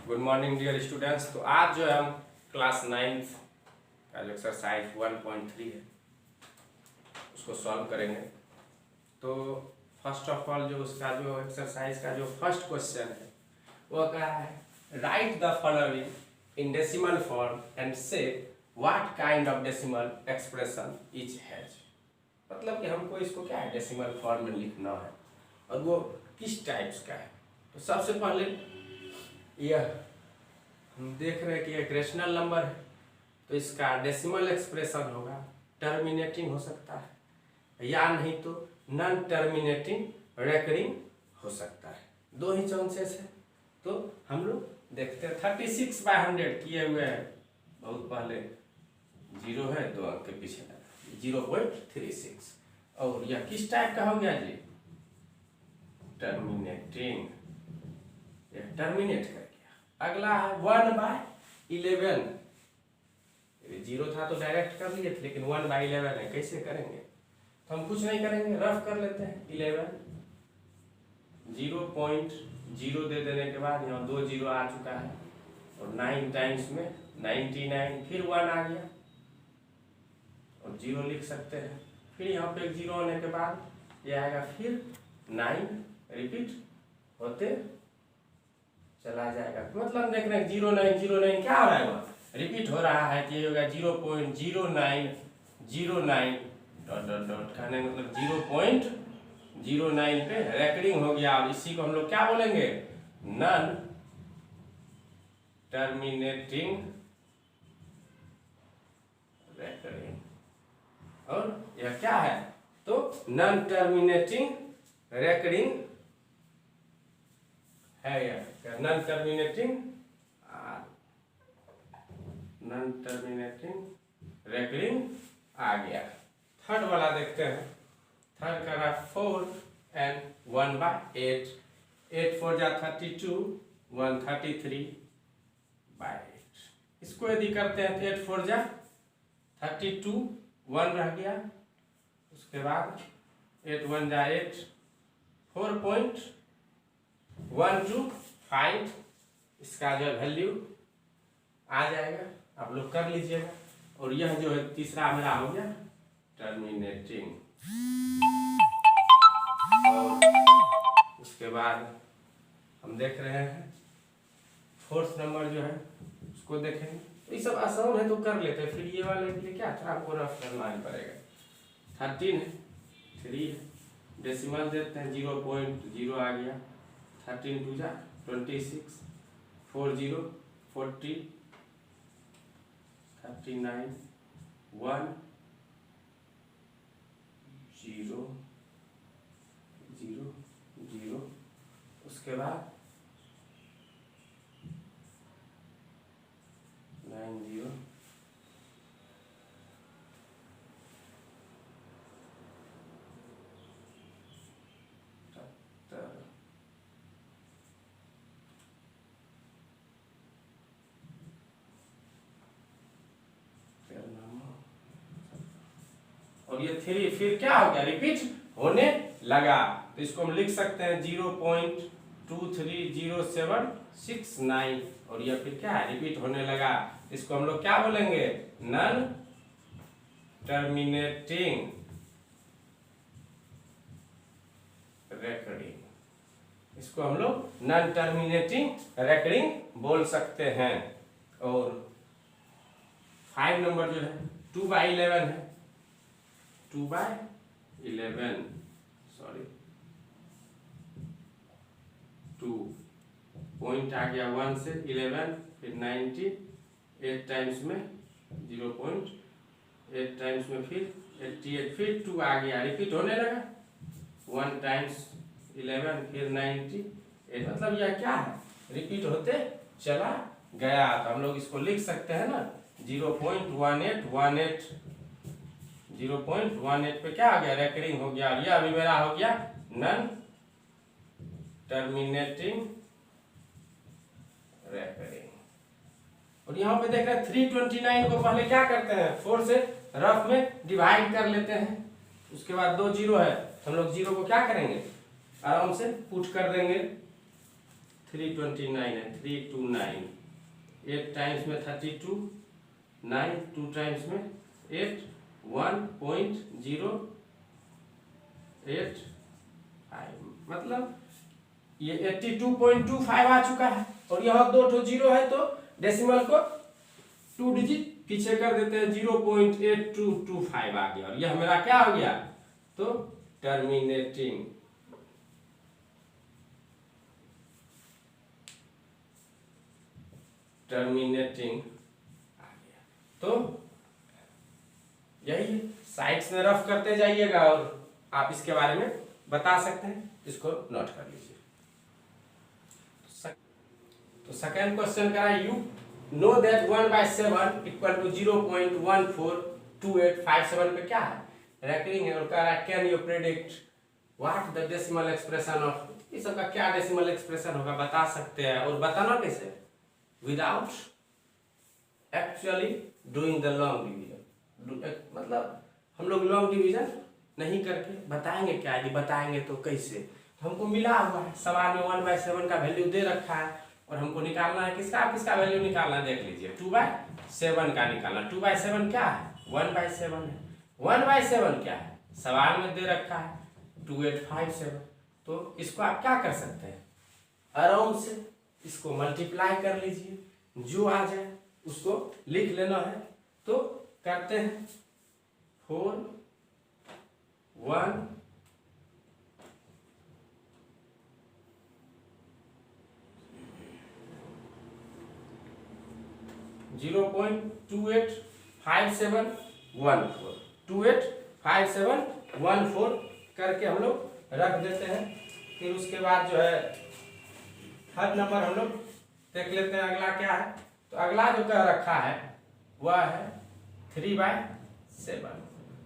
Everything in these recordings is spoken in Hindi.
Good morning dear students. तो आज जो है हम क्लास 9th का जो एक्सरसाइज 1.3 है उसको सॉल्व करेंगे। तो फर्स्ट ऑफ ऑल जो उसका जो एक्सरसाइज का जो फर्स्ट क्वेश्चन है वो क्या है, write the following in decimal form and say what kind of decimal expression each has. मतलब कि हमको इसको क्या है डेसिमल फॉर्म में लिखना है और वो किस टाइप्स का है। तो सबसे पहले यह हम देख रहे हैं कि एक रेशनल नंबर है तो इसका डेसिमल एक्सप्रेशन होगा, टर्मिनेटिंग हो सकता है या नहीं तो नॉन टर्मिनेटिंग रेकरिंग हो सकता है। दो ही चांसेस है। तो हम लोग देखते हैं 36/100 किए हुए हैं, बहुत पहले जीरो है 2 अंक के पीछे 0.36 और यह किस टाइप का हो गया जी, टर्मिनेटिंग, यह टर्मिनेट कर गया। अगला है 1/11, जीरो था तो डायरेक्ट कर लिए थे लेकिन 1/11 है, कैसे करेंगे? तो हम कुछ नहीं करेंगे, रफ कर लेते हैं। 11 0.0 दे देने के बाद यहाँ 2 जीरो आ चुका है और 9 टाइम्स में 99, फिर 1 आ गया और 0 लिख सकते हैं। फिर यहाँ पे 0 होने के बाद ये आएगा, फिर 9 रिपीट होते चला जाएगा। मतलब देख रहे हैं 0909 क्या हो रहा है, वहाँ रिपीट हो रहा है। ये होगा 0.0909 डॉट डॉट डॉट, कहने मतलब 0.09 पे रेकरिंग हो गया। और इसी को हम लोग क्या बोलेंगे, नॉन टर्मिनेटिंग रेकरिंग। और यह क्या है तो नॉन टर्मिनेटिंग रेकरिंग है, यह नॉन टर्मिनेटिंग रेकरिंग आ गया। थर्ड वाला देखते हैं। थर्ड का रहा 4 and 1/8, 8 4 जा 32, 1 33/8। इसको यदि करते हैं तो 8 4 जा 32, 1 रह गया, उसके बाद 8 1 जा 8, 4.125 इसका जो वैल्यू आ जाएगा। आप लोग कर लीजिएगा। और यह जो है तीसरा मेरा हो गया टर्मिनेटिंग। और उसके बाद हम देख रहे हैं फोर्थ नंबर जो है उसको देखेंगे। तो ये सब आसान है तो कर लेते हैं। फिर ये वाले के लिए क्या था, आपको रफ करना ही पड़ेगा। 13 है, 3 है, डेसिमल देते हैं 0.0 आ गया, 13 2 जा 26, 40 40, 39 1 0 0 0, उसके बाद 90 और ये 3 फिर क्या हो गया, रिपीट होने लगा। तो इसको हम लिख सकते हैं 0.230769 और ये फिर क्या है, रिपीट होने लगा। इसको हम लोग क्या बोलेंगे, नॉन टर्मिनेटिंग रेकरिंग। इसको हम लोग नॉन टर्मिनेटिंग रेकरिंग बोल सकते हैं। और 5 नंबर जो है 2/11 है, 2/11 सॉरी 2 पॉइंट आ गया 1 से 11, फिर 90, 8 टाइम्स में 0.8 टाइम्स में फिर 88, फिर 2 आ गया, रिपीट होने लगा। 1 टाइम्स 11, फिर 98, मतलब यह क्या है, रिपीट होते चला गया। तो हम लोग इसको लिख सकते हैं ना 0.1818, 0.18 पे क्या आ गया, रेकरिंग हो गया। यह अभी मेरा हो गया नॉन टर्मिनेटिंग रेकरिंग। और यहाँ पे देख रहे हैं 329 को पहले क्या करते हैं, 4 से रफ में डिवाइड कर लेते हैं। उसके बाद 2 जीरो है, हम लोग जीरो को क्या करेंगे, आराम से पुट कर देंगे। 329 है, 329, 8 टाइम्स में 32, 9 2 टाइम्स में 8, 1.085, मतलब ये 82.25 आ चुका है। और यहाँ 2 तो जीरो है तो डेसिमल को 2 डिजिट पीछे कर देते हैं, 0.8225 आ गया। और यह मेरा क्या हो गया, तो टर्मिनेटिंग आ गया। तो यही साइड्स में रफ करते जाइएगा और आप इसके बारे में बता सकते हैं, इसको नोट कर लीजिए। तो सेकेंड क्वेश्चन का है, you know that 1/7 equal to 0.142857 पे क्या है, रेकरिंग है, और कह रहा है can you predict what the decimal expression of, इस सब का क्या डेसिमल एक्सप्रेशन होगा बता सकते हैं। और बताना कैसे, without actually doing the long division, मतलब हम लोग लॉन्ग डिवीजन नहीं करके बताएंगे क्या, यदि बताएंगे तो कैसे। हमको मिला हुआ है सवाल में 1/7 का वैल्यू दे रखा है और हमको निकालना है किसका किसका वैल्यू निकालना है, देख लीजिए 2/7 का निकालना। 2/7 क्या है, 1/7 है। 1/7 क्या है, सवाल में दे रखा है 2857। तो इसको आप क्या कर सकते हैं, आराम से इसको मल्टीप्लाई कर लीजिए, जो आ जाए उसको लिख लेना है। तो करते हैं 4 1 0.285714 285714 करके हम लोग रख देते हैं। फिर उसके बाद जो है हर नंबर हम लोग देख लेते हैं अगला क्या है। तो अगला जो कह रखा है वह है 3/7।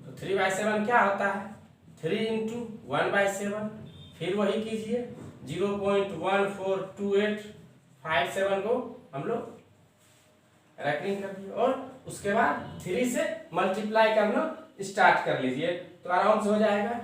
तो 3/7 क्या होता है, 3 × 1/7। फिर वही कीजिए 0.142857 को हम लोग रैकरिंग कर दिए और उसके बाद 3 से मल्टीप्लाई करना स्टार्ट कर लीजिए। तो आराम से हो जाएगा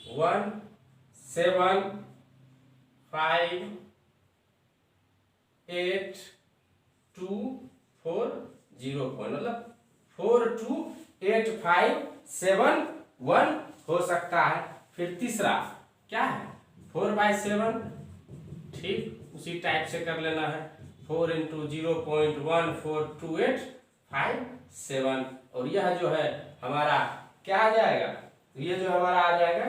17824 मतलब 42857 हो सकता है। फिर तीसरा क्या है 4/7, ठीक उसी टाइप से कर लेना है 4 × 0.142857। और यह जो है हमारा क्या आ जाएगा, ये जो हमारा आ जाएगा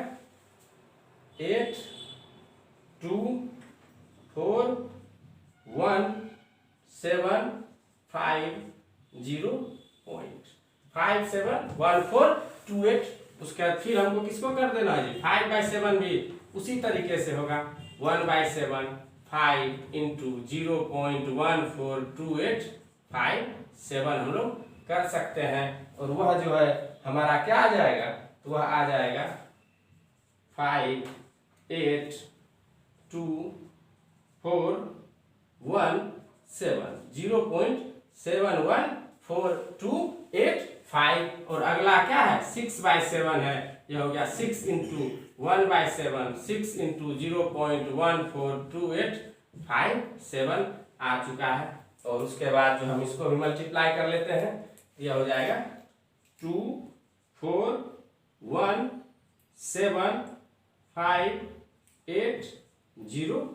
824175.571428। उसके बाद फिर हमको किसको कर देना है जी, 5/7 भी उसी तरीके से होगा 1/7 5 × 0.142857 हम लोग कर सकते हैं। और वह जो है हमारा क्या आ जाएगा, तो वह आ जाएगा 5824170 0.71428 और अगला क्या है 6/7 है, यह हो गया 6 × 1/7 6 × 0.142857 आ चुका है। और उसके बाद जो हम इसको भी मल्टीप्लाई कर लेते हैं, यह हो जाएगा 2417580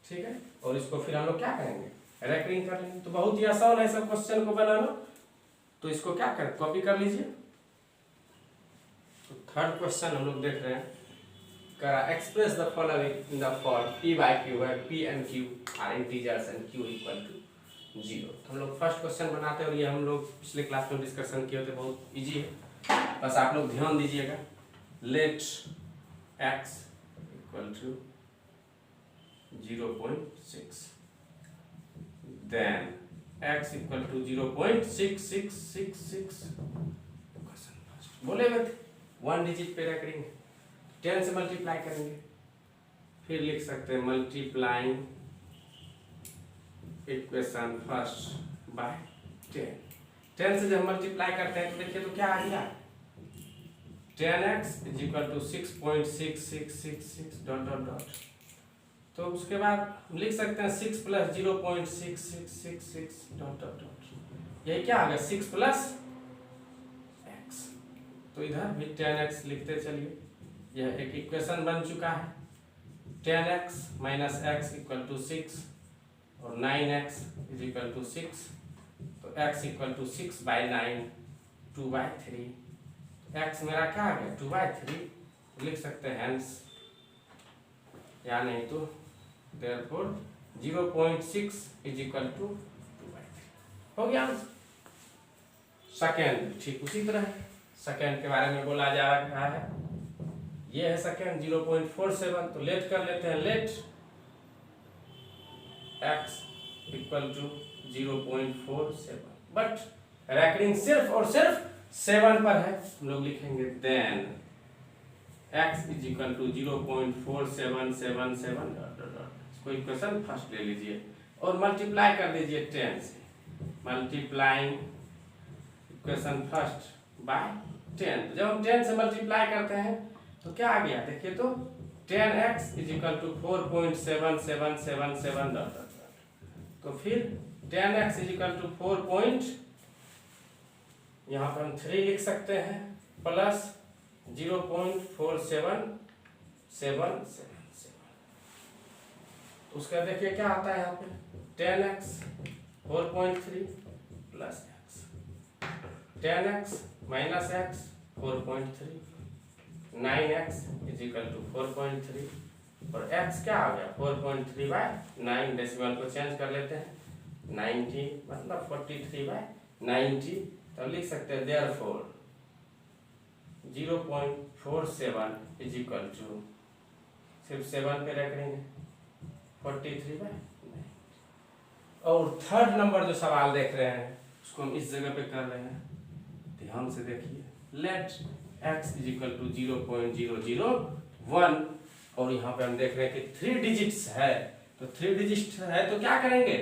ठीक है। और इसको फिर हम लोग क्या करेंगे, रैकरिंग कर लेंगे। तो बहुत ही आसान है सब क्वेश्चन को बनाना। तो इसको क्या कर कॉपी कर लीजिए। तो थर्ड क्वेश्चन हम लोग देख रहे हैं, करा express the following in the form P/Q है, P and Q are integers and Q = 0। तो हम लोग फर्स्ट क्वेश्चन बनाते हैं और ये हम लोग पिछले क्लास में डिस्कशन किए थे, बहुत इजी है, बस आप लोग ध्यान दीजिएगा। लेट x = 0.6 then x = 0.6666 बोले हुए थे 1 डिजिट पे रैकरिंग 10 से मल्टीप्लाई करेंगे। फिर लिख सकते हैं मल्टीप्लाइंग इक्वेशन फर्स्ट बाय 10 से जब मल्टीप्लाई करते हैं तो देखिए तो क्या आ गया 10x is equal to 6.6666 dot dot dot. तो उसके बाद लिख सकते हैं 6 प्लस 0.6666 डॉट डॉट डॉट। यही क्या आ गया 6 प्लस x। तो इधर भी 10x लिखते चलिए, यह एक इक्वेशन बन चुका है। 10x minus x equal to 6 और 9x इज इक्वल टू 6। तो x इक्वल टू 6/9 2/3। x मेरा क्या आ गया 2/3। लिख सकते हैं हेंस, या नहीं तो therefore 0.6 इज इक्वल टू 2/3 हो गया। सेकेंड ठीक उसी तरह है, सेकेंड के बारे में बोला जा रहा है। ये है सेकेंड 0.47। तो लेट कर लेते हैं, let x equal to 0.47, but recurring सिर्फ और सिर्फ 7 पर है। हम लोग लिखेंगे then x is equal to 0.4777 इसको इक्वेशन फर्स्ट ले लीजिए और मल्टीप्लाई कर दीजिए 10 से। Multiplying equation first by 10। जब हम 10 से मल्टीप्लाई करते हैं तो क्या आ गया देखिए, तो 10x is equal to 4.7777 dot dot. तो फिर 10x इज इक्वल टू 4. यहाँ पर हम 3 लिख सकते हैं प्लस 0.4777। तो उसका देखिए क्या आता है यहाँ पे 10x 4.3 plus x, 10x minus x 4.3, 9x is equal to 4.3 और x क्या आ गया 4.3/9। डेसिमल को चेंज कर लेते हैं 90 मतलब 43/90। तो लिख सकते हैं देयरफॉर 0.47 इज इक्वल टू सिर्फ 7 पे रख लेंगे 43/9। और थर्ड नंबर जो सवाल देख रहे हैं उसको हम इस जगह पे कर रहे हैं, ध्यान से देखिए। Let x is equal to 0.001 और यहाँ पे हम देख रहे हैं कि 3 डिजिट्स है। तो 3 डिजिट है तो क्या करेंगे,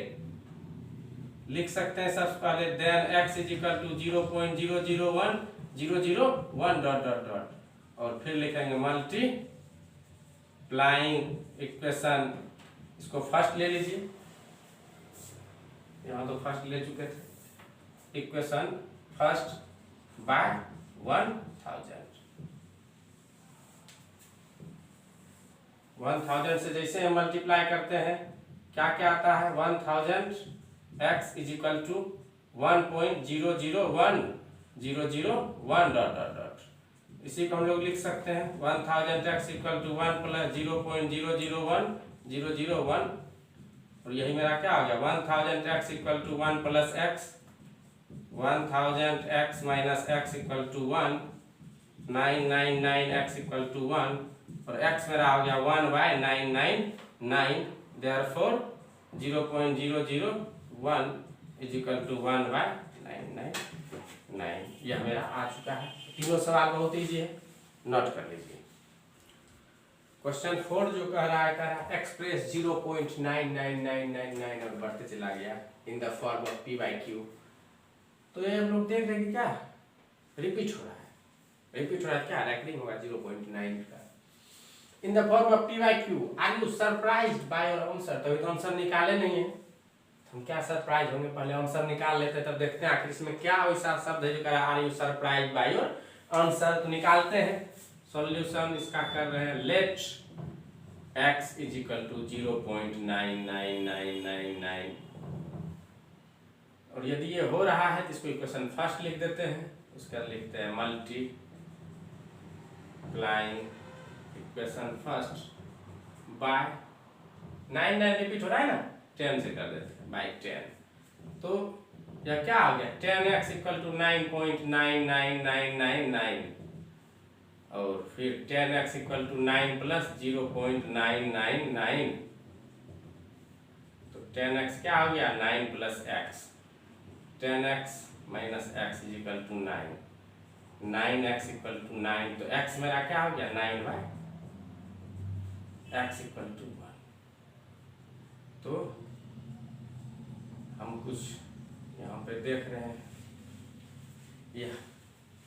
लिख सकते हैं सबसे पहले then x is equal to 0.001001 dot dot dot और फिर लिखेंगे मल्टीप्लाइंग इक्वेशन। इसको फर्स्ट ले लीजिए, यहाँ तो फर्स्ट ले चुके थे। इक्वेशन फर्स्ट बाय 1000 से जैसे हम मल्टीप्लाई करते हैं क्या क्या आता है 1000 x is equal to 1.001001 dot dot dot. इसी को हम लोग लिख सकते हैं 1000 x इक्वल टू 1 प्लस 0.001001 और यही मेरा क्या हो गया 1000 x equal to 1 plus x, 1000 x minus x equal to 1, 999 x equal to 1 और x मेरा हो गया 1/999। Therefore 0.001 is equal to 1/999। यह मेरा आ चुका है। तीनों सवाल बहुत इजी है, नोट कर लीजिए। क्वेश्चन 4 जो कह रहा है एक्सप्रेस 0.99999 और बढ़ते चला गया इन द फॉर्म ऑफ p/q। तो ये हम लोग देख रहे हैं कि क्या रिपीट हो रहा है, क्या रैकरिंग होगा 0.9 का in the form of p/q। Are you surprised by your answer? तो आंसर निकाले नहीं है, हम क्या सरप्राइज होंगे, पहले आंसर निकाल लेते तब देखते हैं आखिर इसमें क्या वैसा शब्द है जो कह रहा है are you surprised by your answer. तो निकालते हैं सॉल्यूशन इसका कर रहे हैं। Let x is equal to 0.99999 और यदि ये हो रहा है तो इसको इक्वेशन फर्स्ट लिख देते हैं, उसका लिखते हैं multiplying equation first by 9 repeat हो रहा है ना 10 से कर देते हैं बाय 10। तो यह क्या आ गया 10x इक्वल टू 9.99999 और फिर 10x इक्वल टू 9 प्लस 0.999। तो 10x क्या हो गया 9 plus x, 10x minus x is equal to 9, 9x equal to 9। तो x मेरा क्या हो गया 9/x इक्वल टू 1। तो हम कुछ यहाँ पे देख रहे हैं यह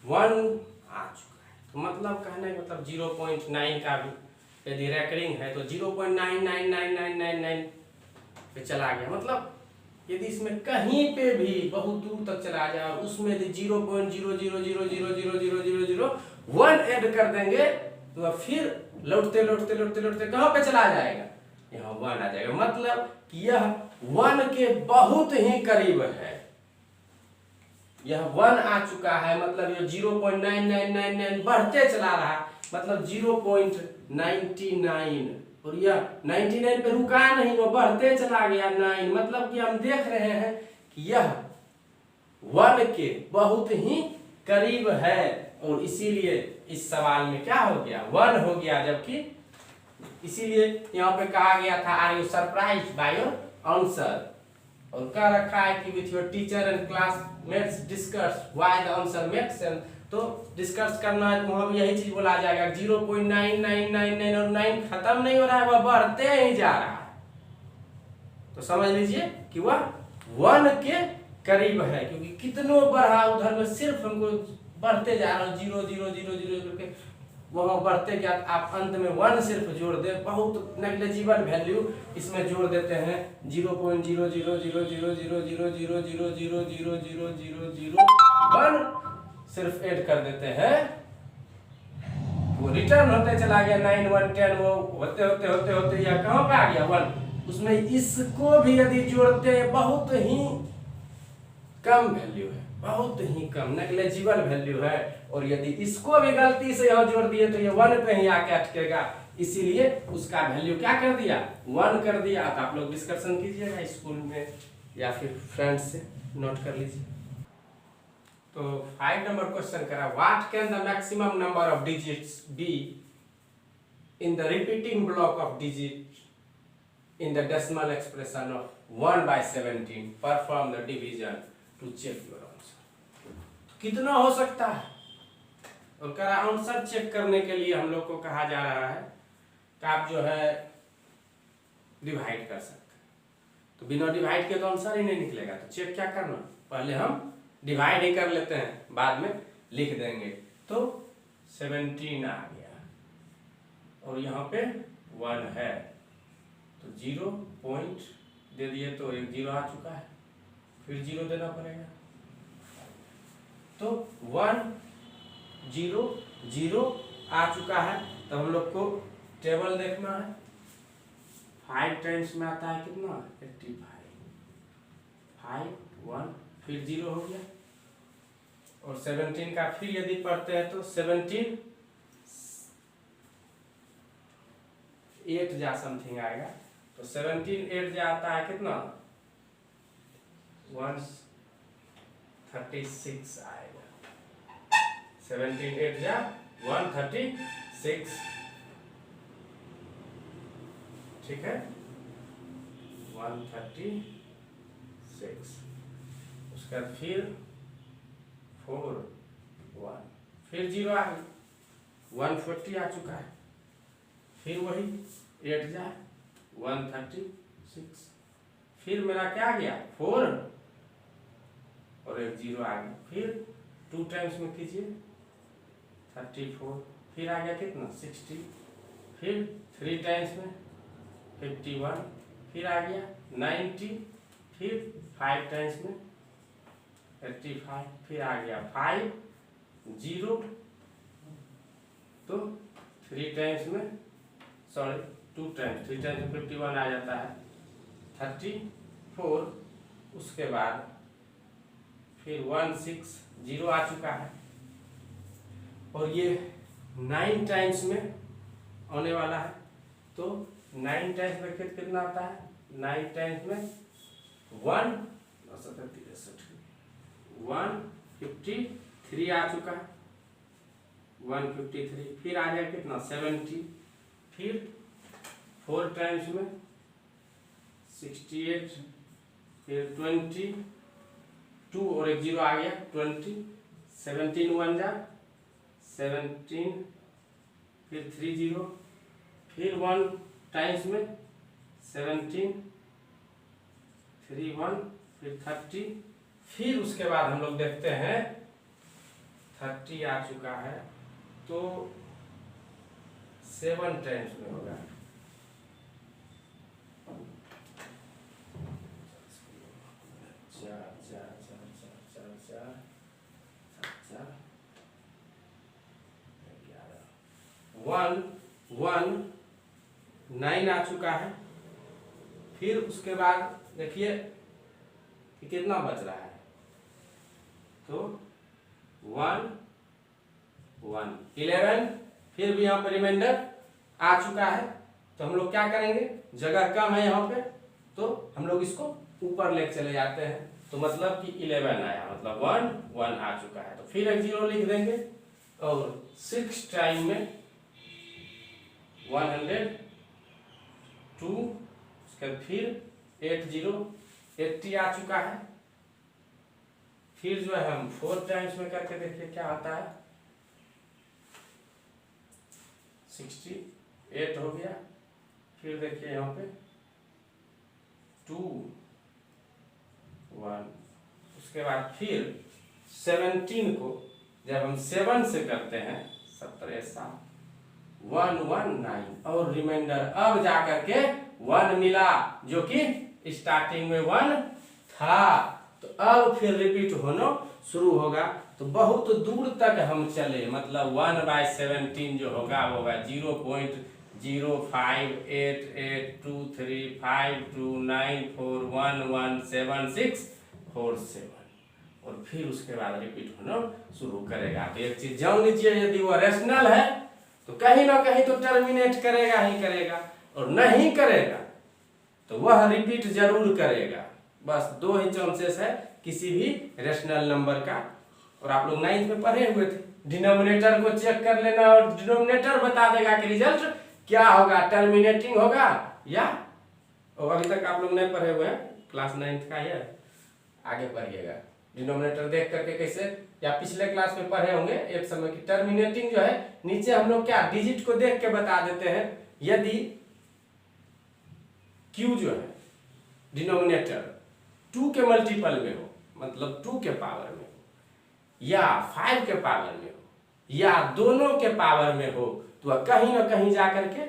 1 आ चुका है। तो तो मतलब कहने का मतलब 0.9 का भी यदि रैकरिंग है तो 0.999999 पे चला गया। मतलब यदि इसमें कहीं पे भी बहुत दूर तक चला जाए और उसमें यदि 0.0000000001 ऐड कर देंगे तो फिर लौटते लौटते लौटते लौटते कहाँ पे चला जाएगा, यहाँ 1 आ जाएगा। मतलब कि यह 1 के बहुत ही करीब है, यह 1 आ चुका है। मतलब ये 0.9999 बढ़ते चला रहा, मतलब 0.99 और यह 99 पे रुका नहीं, वो बढ़ते चला गया 9। मतलब कि हम देख रहे हैं कि यह 1 के बहुत ही करीब है और इसीलिए इस सवाल में क्या हो गया, 1 हो गया। जबकि इसीलिए यहाँ पे कहा गया था are you surprised by your answer, और कह रखा है कि with your teacher and classmates discuss why the answer makes sense. तो डिस्कस करना है तो वहां भी यही चीज बोला जाएगा, 0.9999 और 9 खत्म नहीं हो रहा है, वह बढ़ते ही जा रहा है। तो समझ लीजिए कि वह 1 के करीब है, क्योंकि कितनों बढ़ा उधर में सिर्फ हमको बढ़ते जा रहा है 0.00000 करके वहाँ बढ़ते क्या, आप अंत में 1 सिर्फ जोड़ दे, बहुत नेग्लिजिबल वैल्यू इसमें जोड़ देते हैं 0.00000000000001 सिर्फ ऐड कर देते हैं, वो रिटर्न होते चला गया 9 1 10, वो होते होते होते होते या कहाँ पे आ गया 1। उसमें इसको भी यदि जोड़ते हैं बहुत ही कम वैल्यू है, बहुत ही कम नेग्लिजिबल वैल्यू है, और यदि इसको भी गलती से यहाँ जोड़ दिए तो ये 1 पे ही आके अटकेगा। इसीलिए उसका वैल्यू क्या कर दिया, 1 कर दिया। तो आप लोग डिस्कशन कीजिएगा स्कूल में या फिर फ्रेंड्स से, नोट कर लीजिए। तो 5 नंबर क्वेश्चन करा, what can the maximum number of digits be in the repeating block of digit in the decimal expression of 1/17, perform the division to check your answer. कितना हो सकता है, और करा आंसर चेक करने के लिए हम लोग को कहा जा रहा है कि आप जो है डिवाइड कर सकते हैं। तो बिना डिवाइड के तो आंसर ही नहीं निकलेगा। तो चेक क्या करना, पहले हम डिवाइड ही कर लेते हैं, बाद में लिख देंगे। तो 17 आ गया और यहाँ पे 1 है, तो 0 पॉइंट दे दिए तो एक 0 आ चुका है, फिर 0 देना पड़ेगा। तो 1 0 0 आ चुका है। तो हम लोग को टेबल देखना है, 5 टाइम्स में आता है कितना, 85, 5 1 फिर 0 हो गया, और 17 का फिर यदि पढ़ते हैं तो 17 8 जा समथिंग आएगा। तो 17 8 जा आता है कितना, 136 आएगा। 17 8 जा 136, ठीक है, 136। उसके बाद फिर 4 1 फिर 0 आ गया, 140 आ चुका है, फिर वही 8 जा 136, फिर मेरा क्या गया 4 और एक 0 आ गया, फिर 2 टाइम्स में कीजिए 34, फिर आ गया कितना 60, फिर 3 टाइम्स में 51, फिर आ गया 90, फिर 5 टाइम्स में 85, फिर आ गया 5 0, तो 3 टाइम्स में 2 टाइम्स 3 टाइम्स में 51 आ जाता है 34। उसके बाद फिर 160 आ चुका है, और ये 9 टाइम्स में आने वाला है। तो 9 टाइम्स में कितना आता है, 9 टाइम्स में 153 आ चुका है, 153, फिर आ गया कितना 70, फिर 4 टाइम्स में 68, फिर 22 और एक 0 आ गया 20, 17 1 जा 17, फिर 3 0, फिर 1 टाइम्स में 17 3 1, फिर 30, फिर उसके बाद हम लोग देखते हैं 30 आ चुका है, तो 7 टाइम्स में होगा। चार चार चार चार चार चार चार 119 आ चुका है। फिर उसके बाद देखिए कि कितना बच रहा है, तो 1 1 11। फिर भी यहाँ पर रिमाइंडर आ चुका है, तो हम लोग क्या करेंगे, जगह कम है यहाँ पे तो हम लोग इसको ऊपर लेके चले जाते हैं। तो मतलब कि 11 आया, मतलब 1 1 आ चुका है, तो फिर एक 0 लिख देंगे और 6 टाइम में 102, उसके बाद फिर 80 आ चुका है। फिर जो है हम 4 टाइम्स में करके देखिए क्या आता है, 68 हो गया। फिर देखिए यहाँ पे 2 1, उसके बाद फिर 17 को जब हम 7 से करते हैं, 17 7 119 और रिमाइंडर अब जाकर के 1 मिला, जो कि स्टार्टिंग में 1 था। तो अब फिर रिपीट होना शुरू होगा, तो बहुत दूर तक हम चले, मतलब 1/17 जो होगा वो होगा 0.058823529411767 और फिर उसके बाद रिपीट होना शुरू करेगा। तो एक चीज जान लीजिए, यदि वो रेशनल है तो कहीं ना कहीं तो टर्मिनेट करेगा ही करेगा, और नहीं करेगा तो वह रिपीट जरूर करेगा। बस 2 ही चांसेस है किसी भी रेशनल नंबर का। और आप लोग 9th में पढ़े हुए थे, डिनोमिनेटर को चेक कर लेना और डिनोमिनेटर बता देगा कि रिजल्ट क्या होगा, टर्मिनेटिंग होगा या। और अभी तक आप लोग नहीं पढ़े हुए हैं, क्लास 9th का है, आगे पढ़िएगा डिनोमिनेटर देख करके कैसे, या पिछले क्लास में पढ़े होंगे एक समय की टर्मिनेटिंग जो है, नीचे हम लोग क्या डिजिट को देख के बता देते हैं। यदि Q जो है डिनोमिनेटर 2 के मल्टीपल में हो, मतलब 2 के पावर में हो, या 5 के पावर में हो, या दोनों के पावर में हो, तो वह कहीं ना कहीं जाकर के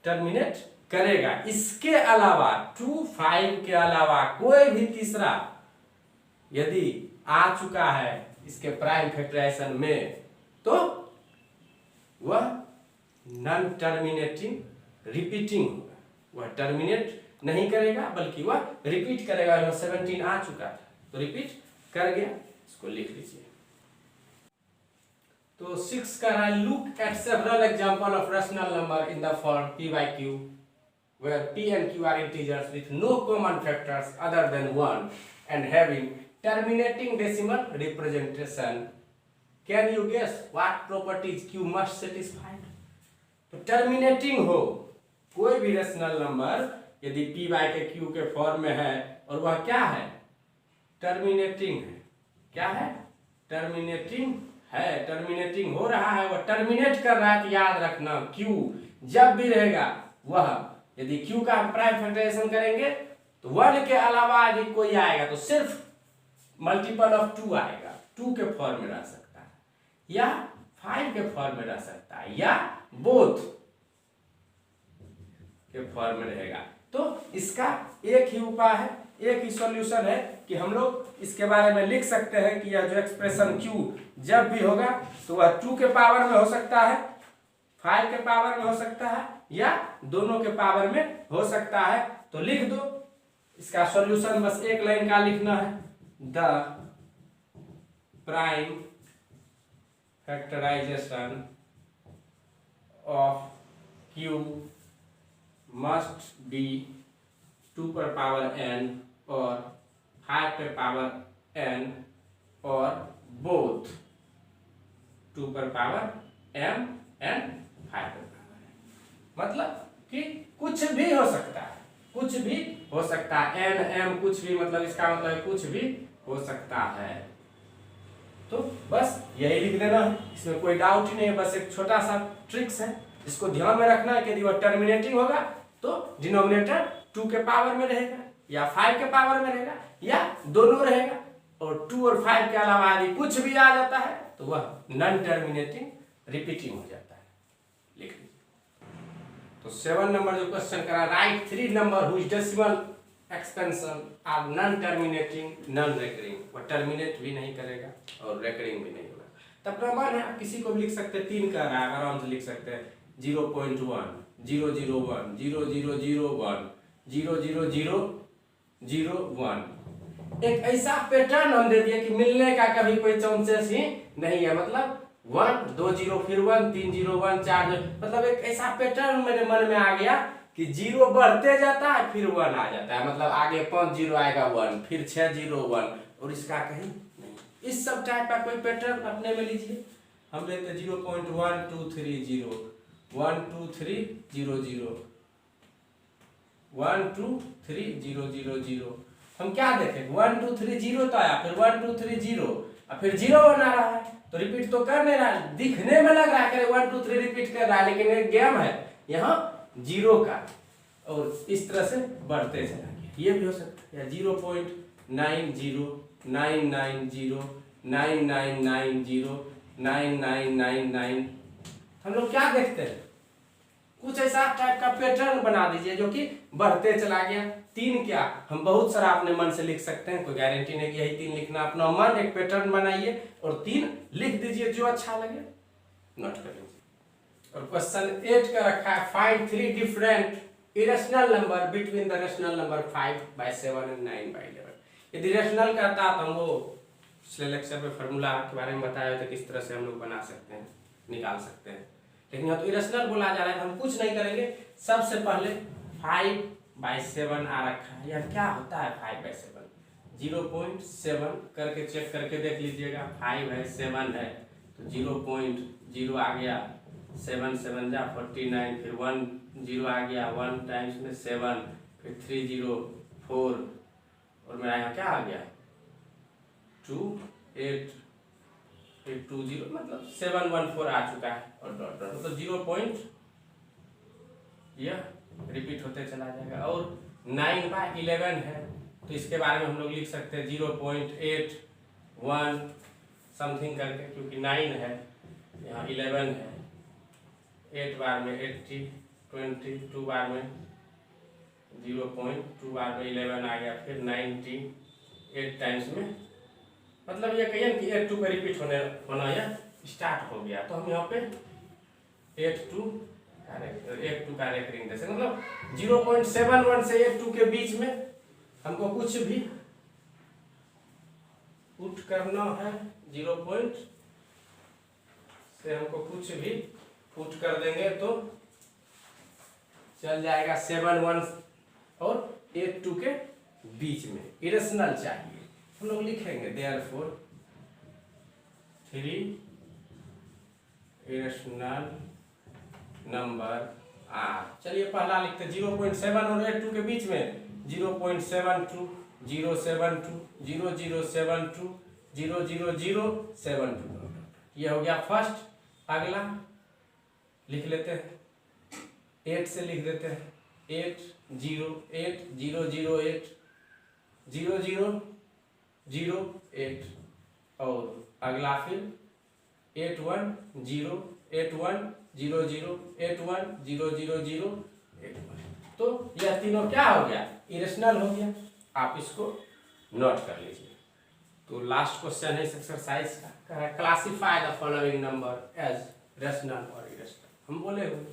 टर्मिनेट करेगा। इसके अलावा 2 5 के अलावा कोई भी तीसरा यदि आ चुका है इसके प्राइम फैक्टराइजेशन में, तो वह नॉन टर्मिनेटिंग रिपीटिंग होगा, वह टर्मिनेट नहीं करेगा बल्कि वह रिपीट करेगा। 17 आ चुका था तो रिपीट कर गया, इसको लिख लीजिए। तो 6 का है, look at several example of rational number in the form p by q where p and q are integers with no common factors other than 1 and having terminating decimal representation. Can you guess what properties q must satisfy? तो टर्मिनेटिंग हो कोई भी रेशनल नंबर यदि p by के q के फॉर्म में है और वह क्या है, टर्मिनेटिंग है। क्या है, टर्मिनेटिंग है, टर्मिनेटिंग हो रहा है, वह टर्मिनेट कर रहा है। तो याद रखना q जब भी रहेगा वह, यदि q का प्राइम फैक्टराइजेशन करेंगे तो 1 के अलावा यदि कोई आएगा तो सिर्फ मल्टीपल ऑफ 2 आएगा, 2 के फॉर्म में रह सकता है, या 5 के फॉर्म में रह सकता है, या बोथ के फॉर्म में रहेगा। तो इसका एक ही उपाय है, एक ही सॉल्यूशन है कि हम लोग इसके बारे में लिख सकते हैं कि यह जो एक्सप्रेशन q जब भी होगा तो वह 2 के पावर में हो सकता है, 5 के पावर में हो सकता है, या दोनों के पावर में हो सकता है। तो लिख दो इसका सॉल्यूशन, बस एक लाइन का लिखना है, the prime factorization of q must be 2 पर पावर n और 5 पे पावर n और both 2 पर पावर m and 5 पर पावर n। मतलब कि कुछ भी हो सकता है, कुछ भी हो सकता है, n m कुछ भी, मतलब इसका मतलब कुछ भी हो सकता है। तो बस यही लिख देना है, इसमें कोई डाउट ही नहीं है, बस एक छोटा सा ट्रिक्स है, इसको ध्यान में रखना है कि यदि वह टर्मिनेटिंग होगा तो डिनोमिनेटर 2 के पावर में रहेगा, या 5 के पावर में रहेगा, या दोनों रहेगा, और 2 और 5 के अलावा यदि कुछ भी आ जाता है तो वह नॉन टर्मिनेटिंग रिपीटिंग हो जाता है। लिख लीजिए। तो 7 नंबर जो क्वेश्चन करा, write 3 number whose decimal expansion are non terminating non recurring, वो टर्मिनेट भी नहीं करेगा और रेकरिंग भी नहीं होगा। तो अपना मन है, आप किसी को भी लिख सकते हैं, 3 का रहा है आराम से लिख सकते हैं 0.1 001 0001 00001। एक ऐसा पैटर्न हम दे दिए कि मिलने का कभी कोई चांसेस ही नहीं है, मतलब 1 2 0 फिर 1 3 0 1 4 0, मतलब एक ऐसा पैटर्न मेरे मन में आ गया कि 0 बढ़ते जाता है फिर 1 आ जाता है, मतलब आगे 5 0 आएगा 1 फिर 6 0 1 और इसका कहीं नहीं। इस सब टाइप का कोई पैटर्न अपने में लीजिए। हम लेते 0.1230 1 2 3 0 0 1 2 3 0 0 0। हम क्या देखें 1 2 3 0 तो आया, फिर 1 2 3 0 और फिर 0 बना रहा है, तो रिपीट तो कर नहीं रहा है, दिखने में लग रहा है 1 2 3 रिपीट कर रहा है, लेकिन एक गेम है यहाँ 0 का और इस तरह से बढ़ते चला गया। ये भी हो सकता है 0.90 990 9990 9999। हम लोग क्या देखते हैं, कुछ ऐसा टाइप का पैटर्न बना दीजिए जो कि बढ़ते चला गया। 3 क्या, हम बहुत सारा अपने मन से लिख सकते हैं, कोई गारंटी नहीं कि यही 3 लिखना। अपना मन एक पैटर्न बनाइए और 3 लिख दीजिए जो अच्छा लगे, नोट कर लीजिए। और क्वेश्चन 8 का रखा है, find 3 different irrational number between the rational number 5/7 and 9/11। यदि रेशनल करता तो हम वो पिछले लेक्चर में फार्मूला के बारे में बताया था किस तरह से हम लोग बना सकते हैं, निकाल सकते हैं, लेकिन यहाँ तो इरेशनल बोला जा रहा है। हम कुछ नहीं करेंगे, सबसे पहले 5/7 आ रखा है, यह क्या होता है 5/7, 0.7 करके चेक करके देख लीजिएगा। 5 है 7 है तो 0.0 आ गया, 7 7 जा 49, फिर 1 0 आ गया, 1 टाइम्स में 7, फिर 3 0 4 और मेरा यहाँ क्या आ गया 2 8 2 0, मतलब 714 आ चुका है और डॉट डॉट, तो 0. यह रिपीट होते चला जाएगा। और 9/11 है तो इसके बारे में हम लोग लिख सकते हैं 0.81 समथिंग करके, क्योंकि 9 है यहाँ 11 है, 8 बार में 80 20, 2 बार में 0.2 बार में 11 आ गया, फिर 90 8 टाइम्स में, मतलब ये कहिए कि 82 का रिपीट होना यह स्टार्ट हो गया। तो हम यहाँ पे 82 का रेकरिंग दे सकते, मतलब 0.71 से 82 के बीच में हमको कुछ भी पुट करना है, 0. से हमको कुछ भी पुट कर देंगे तो चल जाएगा 71 और 82 के बीच में। इरेशनल चाहिए, हम लोग लिखेंगे therefore 3 इरेशनल नंबर आर। चलिए पहला लिखते 0.7 और 82 के बीच में 0.72 072 0072 00072। ये हो गया फर्स्ट। अगला लिख लेते हैं 8 से लिख देते हैं 8 0 8 0 0 8 0 0 0 8 और अगला फिर 8 1 0 8 1 0 0 8 1 0 0 0 8 1। तो यह तीनों क्या हो गया, इरेशनल हो गया। आप इसको नोट कर लीजिए। तो लास्ट क्वेश्चन है इस एक्सरसाइज का, classify the following number as rational और इरेशनल। हम बोले हुए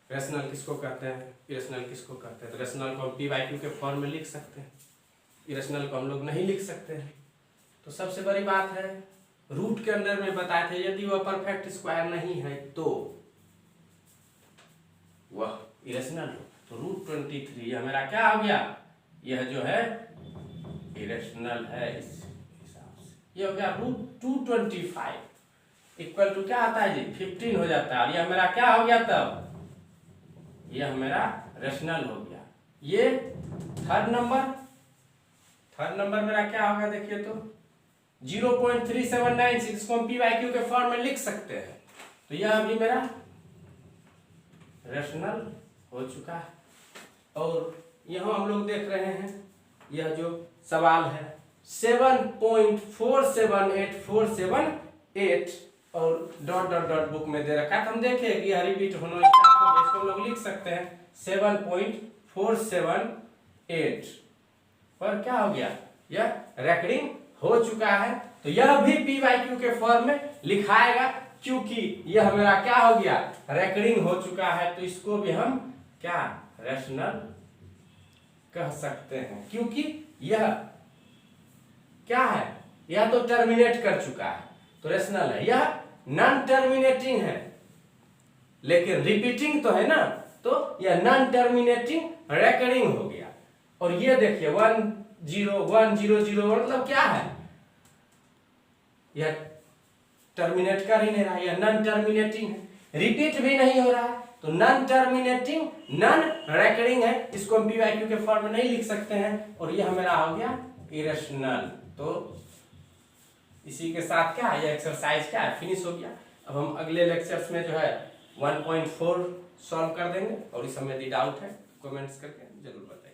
रेशनल किसको कहते हैं, इरेशनल किसको कहते हैं। तो रेशनल को हम p/q के फॉर्म में लिख सकते हैं, इरेशनल को हम लोग नहीं लिख सकते हैं। तो सबसे बड़ी बात है, रूट के अंदर में बताए थे यदि वह परफेक्ट स्क्वायर नहीं है तो वह इरेशनल हो। तो √23 यह मेरा क्या हो गया, यह जो है इरेशनल है इस हिसाब से। यह हो गया √225 इक्वल टू क्या आता है जी 15 हो जाता है। और यह मेरा क्या हो गया, तब यह मेरा रेशनल हो गया। ये थर्ड नंबर मेरा क्या होगा देखिए तो 0.3796, इसको हम p/q के फॉर्म में लिख सकते हैं। तो यह अभी मेरा रेशनल हो चुका है। और यहाँ हम लोग देख रहे हैं यह जो सवाल है 7.478478 और डॉट डॉट डॉट बुक में दे रखा है, तो हम देखें कि यह रिपीट होना स्टार्ट हो गया। इसको हम लोग लिख सकते हैं 7.478 पर क्या हो गया, यह रिकॉर्डिंग हो चुका है। तो यह भी पी बाई क्यू के फॉर्म में लिखाएगा, क्योंकि यह मेरा क्या हो गया, रिकॉर्डिंग हो चुका है। तो इसको भी हम क्या रैशनल कह सकते हैं, क्योंकि यह क्या है, यह तो टर्मिनेट कर चुका है तो रैशनल है। यह नॉन टर्मिनेटिंग है लेकिन रिपीटिंग तो है ना, तो यह नॉन टर्मिनेटिंग रिकरिंग हो गया। और ये देखिए 10100 मतलब क्या है, यह टर्मिनेट कर ही नहीं रहा, यह नॉन टर्मिनेटिंग है, रिपीट भी नहीं हो रहा है, तो नॉन टर्मिनेटिंग नॉन रिकरिंग है। इसको हम पी/क्यू के फॉर्म में नहीं लिख सकते हैं, और यह मेरा हो गया इरेशनल। तो इसी के साथ क्या है, यह एक्सरसाइज क्या है, फिनिश हो गया। अब हम अगले लेक्चर्स में जो है 1.4 सॉल्व कर देंगे, और इस समय यदि डाउट है कमेंट्स करके जरूर बताएं।